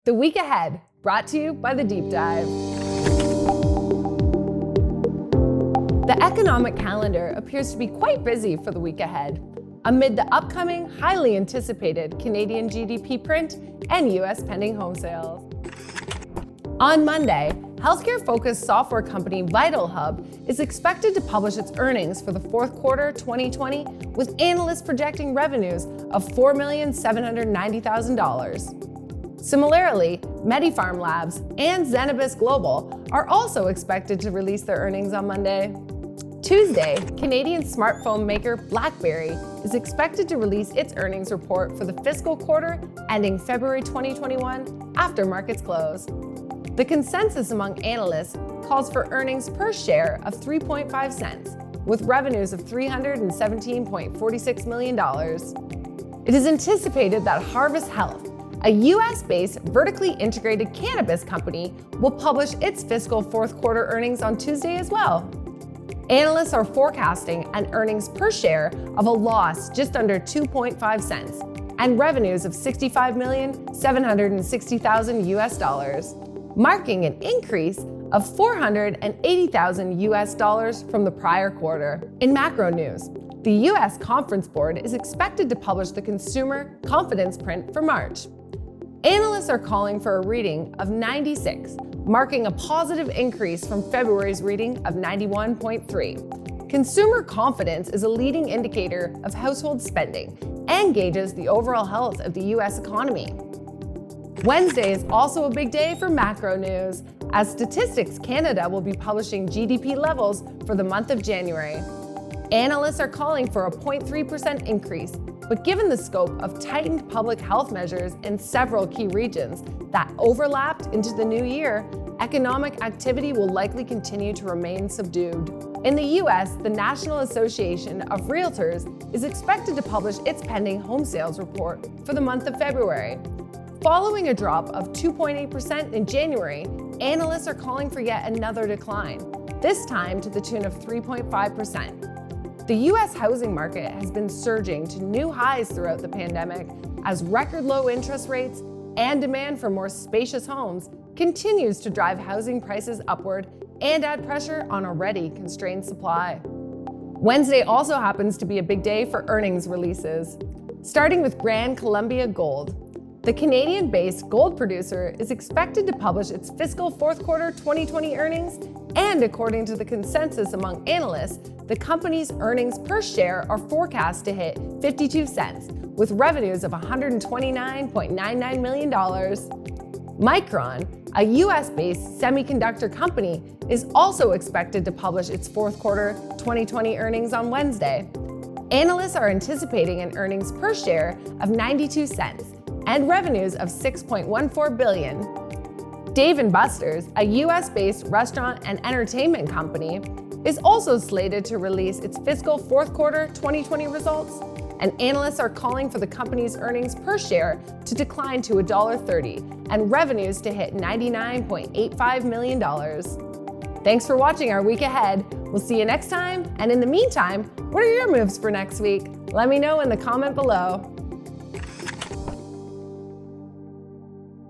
The week ahead, brought to you by The Deep Dive. The economic calendar appears to be quite busy for the week ahead, amid the upcoming, highly anticipated Canadian GDP print and U.S. pending home sales. On Monday, healthcare-focused software company Vitalhub is expected to publish its earnings for the fourth quarter 2020, with analysts projecting revenues of $4,790,000. Similarly, Medipharm Labs and Zenabis Global are also expected to release their earnings on Monday. Tuesday, Canadian smartphone maker Blackberry is expected to release its earnings report for the fiscal quarter ending February 2021 after markets close. The consensus among analysts calls for earnings per share of 3.5 cents, with revenues of $317.46 million. It is anticipated that Harvest Health, a US-based vertically integrated cannabis company, will publish its fiscal fourth quarter earnings on Tuesday as well. Analysts are forecasting an earnings per share of a loss just under 2.5 cents and revenues of $65,760,000 US, marking an increase of $480,000 US from the prior quarter. In macro news, the US Conference Board is expected to publish the consumer confidence print for March. Analysts are calling for a reading of 96, marking a positive increase from February's reading of 91.3. Consumer confidence is a leading indicator of household spending and gauges the overall health of the US economy. Wednesday is also a big day for macro news, as Statistics Canada will be publishing GDP levels for the month of January. Analysts are calling for a 0.3% increase, but given the scope of tightened public health measures in several key regions that overlapped into the new year, economic activity will likely continue to remain subdued. In the US, the National Association of Realtors is expected to publish its pending home sales report for the month of February. Following a drop of 2.8% in January, analysts are calling for yet another decline, this time to the tune of 3.5%. The U.S. housing market has been surging to new highs throughout the pandemic as record low interest rates and demand for more spacious homes continues to drive housing prices upward and add pressure on already constrained supply. Wednesday also happens to be a big day for earnings releases. Starting with Brand Columbia Gold, the Canadian-based gold producer is expected to publish its fiscal fourth quarter 2020 earnings, and according to the consensus among analysts, the company's earnings per share are forecast to hit 52 cents, with revenues of $129.99 million. Micron, a US-based semiconductor company, is also expected to publish its fourth quarter 2020 earnings on Wednesday. Analysts are anticipating an earnings per share of 92 cents and revenues of $6.14 billion. Dave & Buster's, a US-based restaurant and entertainment company, is also slated to release its fiscal fourth quarter 2020 results, and analysts are calling for the company's earnings per share to decline to $1.30 and revenues to hit $99.85 million. Thanks for watching our week ahead. We'll see you next time, and in the meantime, what are your moves for next week? Let me know in the comment below.